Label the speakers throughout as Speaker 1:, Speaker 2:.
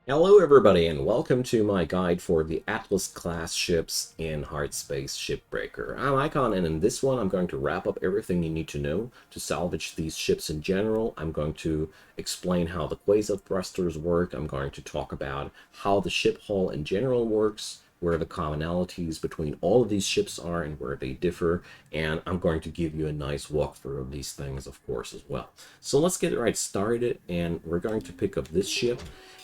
Speaker 1: Hello everybody and welcome to my guide for the Atlas class ships in Hardspace Shipbreaker. I'm Icon, and in this one I'm going to wrap up everything you need to know to salvage these ships in general. I'm going to explain how the Quasar Thrusters work. I'm going to talk about how the ship hull in general works, where the commonalities between all of these ships are and where they differ, and I'm going to give you a nice walkthrough of these things, of course, as well. So let's get right started, and we're going to pick up this ship.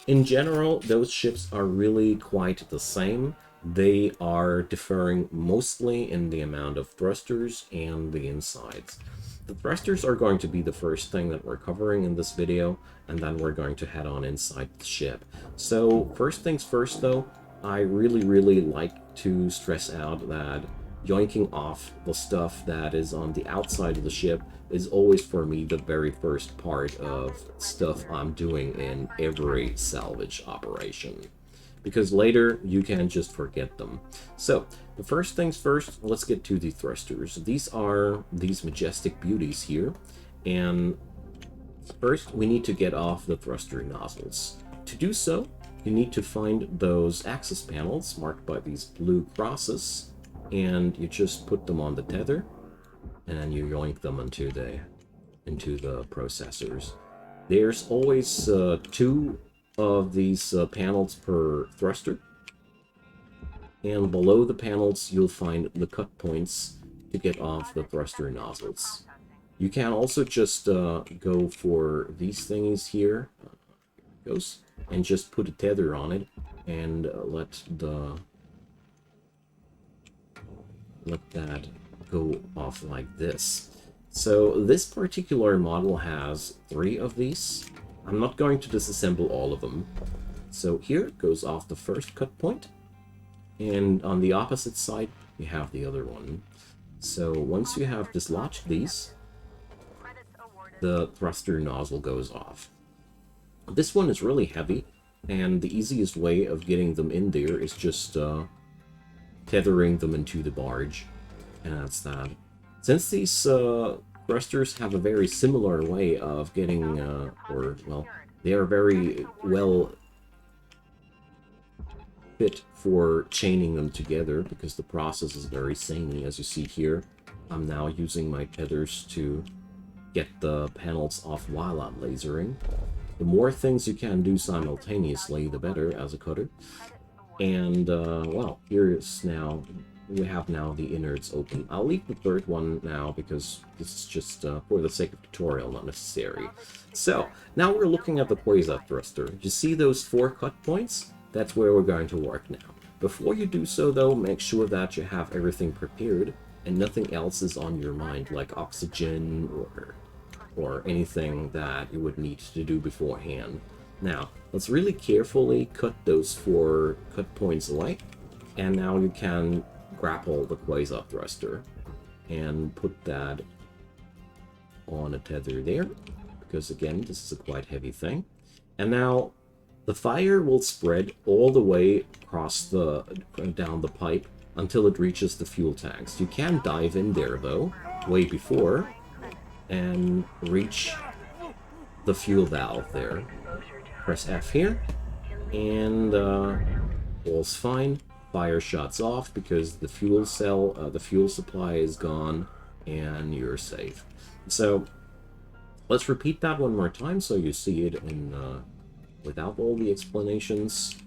Speaker 1: In general, those ships are really quite the same. They are differing mostly in the amount of thrusters and the insides. The thrusters are going to be the first thing that we're covering in this video, and then we're going to head on inside the ship. So first things first though, I really like to stress out that yoinking off the stuff that is on the outside of the ship is always for me the very first part of stuff I'm doing in every salvage operation, because later you can just forget them. So the first things first, let's get to the thrusters. These are these majestic beauties here, and first we need to get off the thruster nozzles. To do so, you need to find those access panels marked by these blue crosses, and you just put them on the tether and you yoink them into the processors. There's always two of these panels per thruster, and below the panels you'll find the cut points to get off the thruster nozzles. You can also just go for these things here, and just put a tether on it and let that go off like this. So this particular model has 3 of these. I'm not going to disassemble all of them. So here it goes off the first cut point, and on the opposite side you have the other one. So once you have dislodged these, the thruster nozzle goes off. This one is really heavy, and the easiest way of getting them in there is just tethering them into the barge, and that's that. Since these thrusters have a very similar way of getting, they are very well fit for chaining them together, because the process is very samey, as you see here. I'm now using my tethers to get the panels off while I'm lasering. The more things you can do simultaneously, the better as a cutter. And, well, here's now, we have now the innards open. I'll leave the third one now because this is just for the sake of tutorial, not necessary. So, now we're looking at the Quasar Thruster. You see those 4 cut points? That's where we're going to work now. Before you do so, though, make sure that you have everything prepared and nothing else is on your mind, like oxygen or anything that you would need to do beforehand. Now, let's really carefully cut those 4 cut points away, and now you can grapple the Quasar Thruster and put that on a tether there, because again, this is a quite heavy thing. And now the fire will spread all the way across down the pipe until it reaches the fuel tanks. You can dive in there though, way before, and reach the fuel valve there. Press F here, and all's fine. Fire shuts off because the fuel cell, the fuel supply is gone, and you're safe. So let's repeat that one more time so you see it in without all the explanations.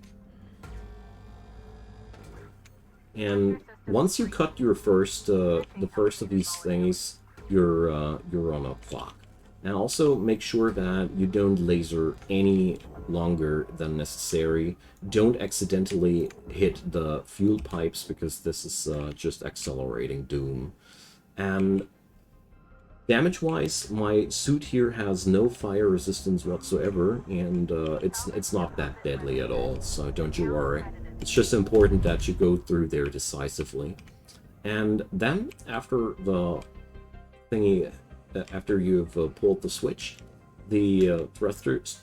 Speaker 1: And once you cut your first, the first of these things, you're on a clock. And also make sure that you don't laser any longer than necessary. Don't accidentally hit the fuel pipes, because this is just accelerating doom. And damage-wise, my suit here has no fire resistance whatsoever, and it's not that deadly at all, so don't you worry. It's just important that you go through there decisively. And then, after the thingy, after you've pulled the switch, the thruster's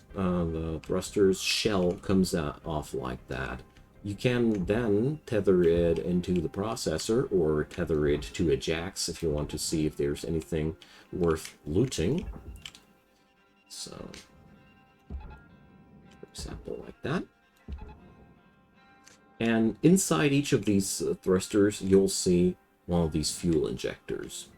Speaker 1: shell comes off like that. You can then tether it into the processor, or tether it to a jacks if you want to see if there's anything worth looting. So, for example, like that. And inside each of these thrusters, you'll see one of these fuel injectors.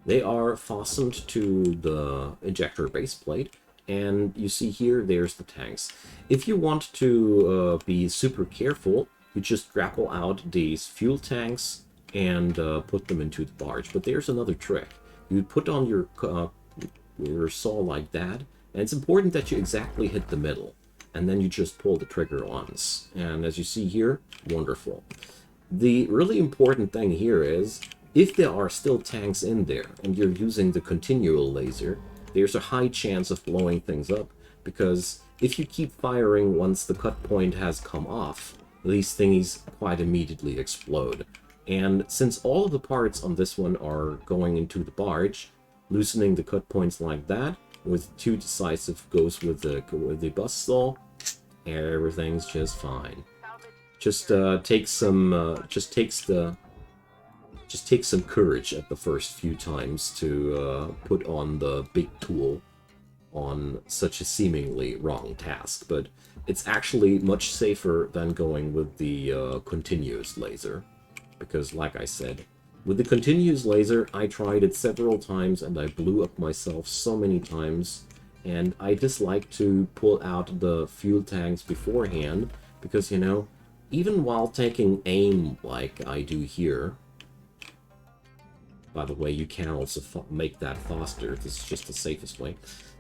Speaker 1: They are fastened to the injector base plate, and you see here, there's the tanks. If you want to be super careful, you just grapple out these fuel tanks and put them into the barge. But there's another trick. You put on your saw like that, and it's important that you exactly hit the middle, and then you just pull the trigger once. And as you see here, wonderful. The really important thing here is, if there are still tanks in there and you're using the continual laser, there's a high chance of blowing things up, because if you keep firing once the cut point has come off, these thingies quite immediately explode. And since all of the parts on this one are going into the barge, loosening the cut points like that with 2 decisive goes with the bus stall, everything's just fine. Just takes some courage at the first few times to put on the big tool on such a seemingly wrong task, but it's actually much safer than going with the continuous laser, because like I said, with the continuous laser, I tried it several times and I blew up myself so many times, and I dislike to pull out the fuel tanks beforehand, because, you know, even while taking aim like I do here, by the way, you can also make that faster, this is just the safest way.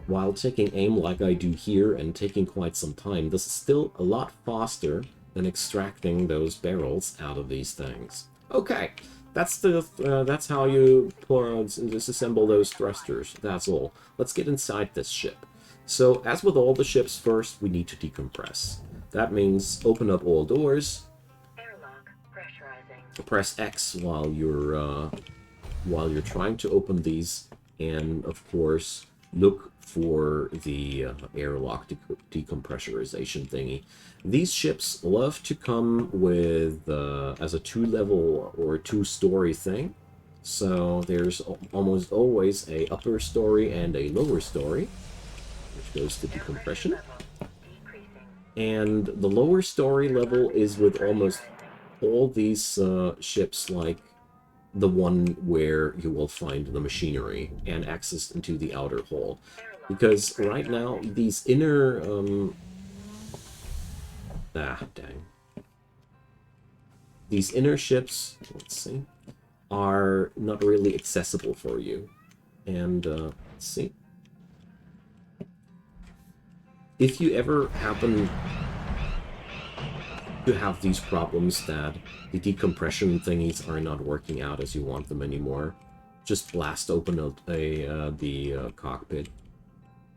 Speaker 1: While taking aim like I do here and taking quite some time, this is still a lot faster than extracting those barrels out of these things. Okay, that's how you disassemble those thrusters. That's all. Let's get inside this ship. So, as with all the ships, first we need to decompress. That means open up all doors.
Speaker 2: Airlock pressurizing.
Speaker 1: Press X while you're trying to open these, and of course look for the airlock decompressurization thingy. These ships love to come with as a 2-level or 2-story thing, so there's almost always a upper story and a lower story, which goes to decompression. And the lower story level is with almost all these ships, like the one where you will find the machinery and access into the outer hull. Because right now, these inner... dang. These inner ships, let's see, are not really accessible for you. And, let's see. If you ever happen to have these problems that the decompression thingies are not working out as you want them anymore, just blast open the cockpit.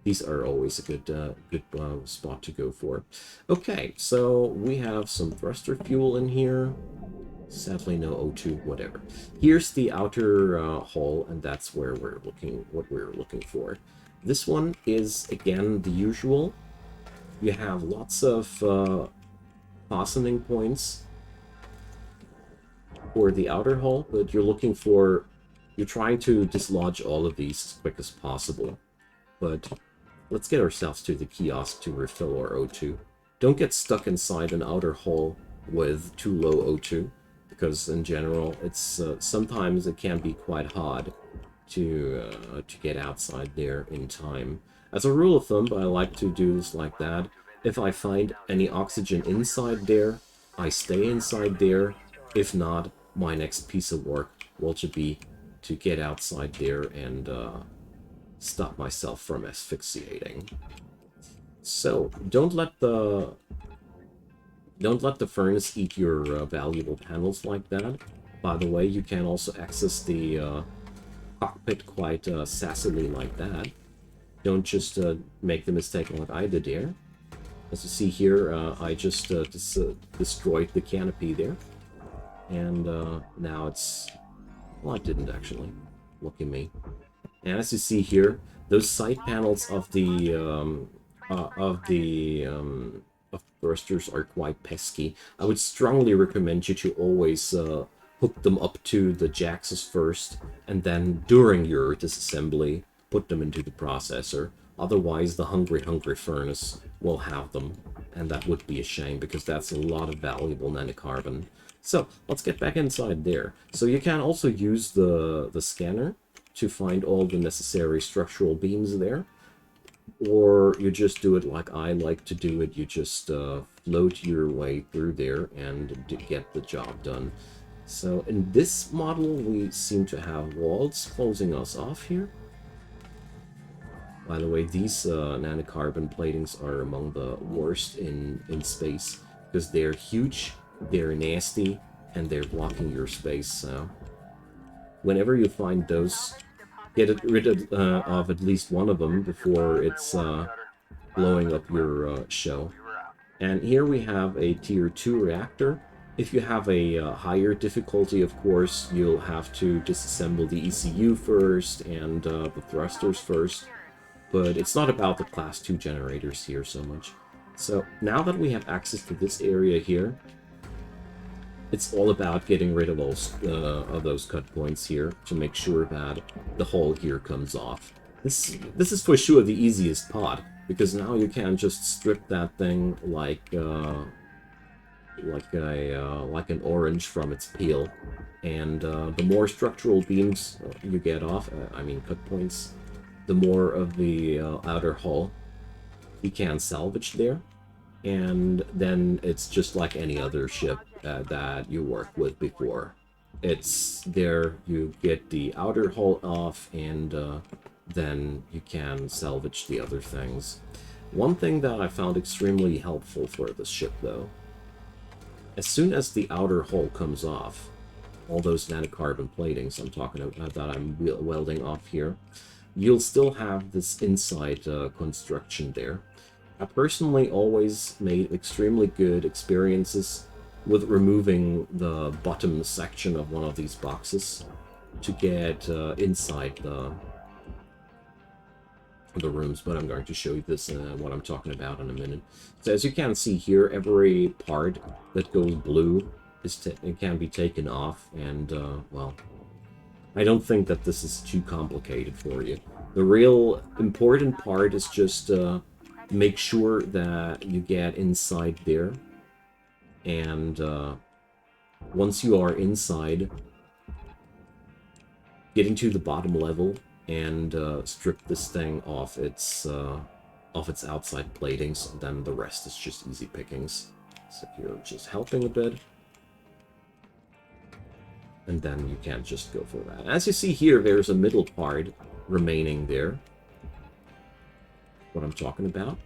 Speaker 1: These are always a good spot to go for. Okay, so we have some thruster fuel in here. Sadly, no O2, whatever. Here's the outer hull, and that's where what we're looking for. This one is again the usual. You have lots of fastening points for the outer hull, but you're trying to dislodge all of these as quick as possible. But let's get ourselves to the kiosk to refill our O2. Don't get stuck inside an outer hull with too low O2, because in general, it's sometimes it can be quite hard to get outside there in time. As a rule of thumb, I like to do this like that. If I find any oxygen inside there, I stay inside there. If not, my next piece of work will be to get outside there and stop myself from asphyxiating. So don't let the furnace eat your valuable panels like that. By the way, you can also access the cockpit quite sassily like that. Don't just make the mistake like I did here. As you see here, I just destroyed the canopy there. And now it's... well, I didn't actually. Look at me. And as you see here, those side panels of the thrusters are quite pesky. I would strongly recommend you to always hook them up to the jacks first, and then during your disassembly, put them into the processor. Otherwise, the hungry furnace will have them. And that would be a shame, because that's a lot of valuable nanocarbon. So, let's get back inside there. So you can also use the scanner to find all the necessary structural beams there. Or you just do it like I like to do it. You just float your way through there and get the job done. So in this model, we seem to have walls closing us off here. By the way, these nanocarbon platings are among the worst in space, because they're huge, they're nasty, and they're blocking your space. So whenever you find those, get rid of at least one of them before it's blowing up your show. And here we have a tier 2 reactor. If you have a higher difficulty, of course, you'll have to disassemble the ECU first and the thrusters first. But it's not about the class 2 generators here so much. So now that we have access to this area here, it's all about getting rid of those cut points here to make sure that the hull here comes off. This is for sure the easiest part, because now you can just strip that thing like an orange from its peel, and the more structural beams you get off, I mean cut points, the more of the outer hull you can salvage there. And then it's just like any other ship that you worked with before. It's there, you get the outer hull off, and then you can salvage the other things. One thing that I found extremely helpful for this ship, though, as soon as the outer hull comes off, all those nanocarbon platings I'm talking about that I'm welding off here, you'll still have this inside construction there. I personally always made extremely good experiences with removing the bottom section of one of these boxes to get inside the rooms, but I'm going to show you this what I'm talking about in a minute. So as you can see here, every part that goes blue it can be taken off, and well, I don't think that this is too complicated for you. The real important part is just make sure that you get inside there, and once you are inside, get into the bottom level and strip this thing off its outside platings, and then the rest is just easy pickings. So you're just helping a bit, and then you can just go for that. As you see here, there's a middle part remaining there, what I'm talking about.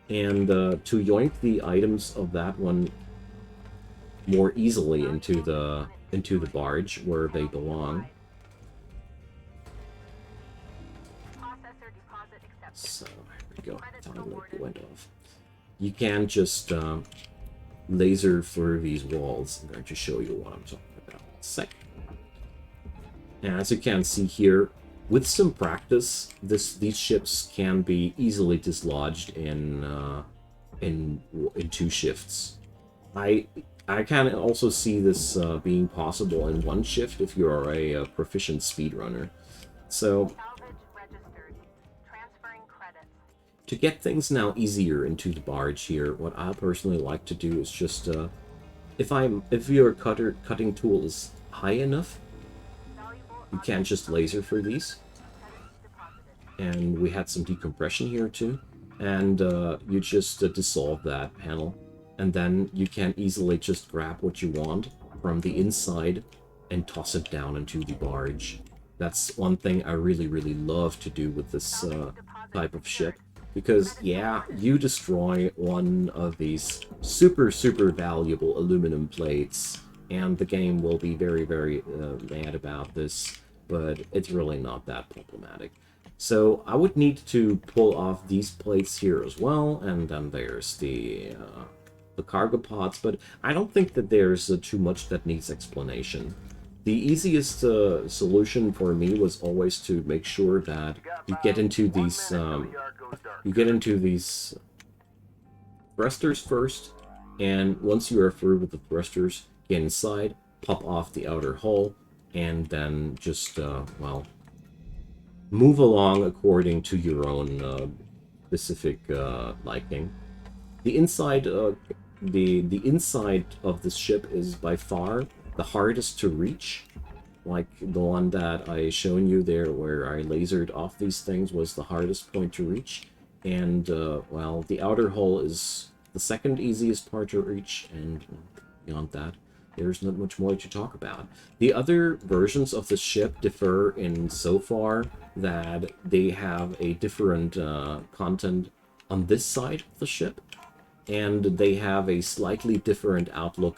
Speaker 1: And to yoink the items of that one more easily into the barge where they belong. So here we go. Finally it went off. You can just laser through these walls. I'm going to show you what I'm talking about in a sec. And as you can see here, with some practice, these ships can be easily dislodged in 2 shifts. I can also see this being possible in 1 shift if you are a proficient speedrunner. So to get things now easier into the barge here, what I personally like to do is just if your cutting tool is high enough, you can just laser through these. And we had some decompression here too. And you just dissolve that panel. And then you can easily just grab what you want from the inside and toss it down into the barge. That's one thing I really, really love to do with this type of ship. Because, yeah, you destroy one of these super, super valuable aluminum plates, and the game will be very, very mad about this, but it's really not that problematic. So I would need to pull off these plates here as well, and then there's the cargo pods, but I don't think that there's too much that needs explanation. The easiest solution for me was always to make sure that you get into these thrusters first, and once you are through with the thrusters, get inside, pop off the outer hull, and then just well, move along according to your own specific liking. The inside, the inside of this ship is by far the hardest to reach. Like the one that I shown you there, where I lasered off these things, was the hardest point to reach. And well, the outer hull is the second easiest part to reach, and beyond that, there's not much more to talk about. The other versions of the ship differ in so far that they have a different content on this side of the ship, and they have a slightly different outlook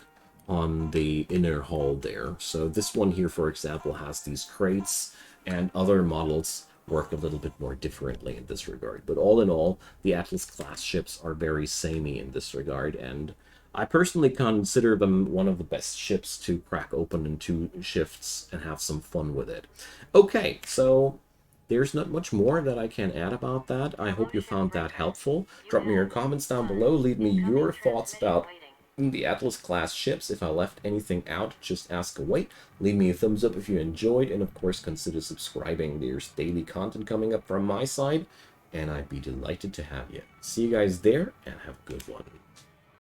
Speaker 1: on the inner hull there. So this one here, for example, has these crates, and other models work a little bit more differently in this regard. But all in all, the Atlas class ships are very samey in this regard, and I personally consider them one of the best ships to crack open in 2 shifts and have some fun with it. Okay, so there's not much more that I can add about that. I hope you found that helpful. Drop me your comments down below. Leave me your thoughts about the Atlas class ships. If I left anything out, just ask away. Leave me a thumbs up if you enjoyed, and of course consider subscribing. There's daily content coming up from my side, and I'd be delighted to have you. See you guys there, and have a good one.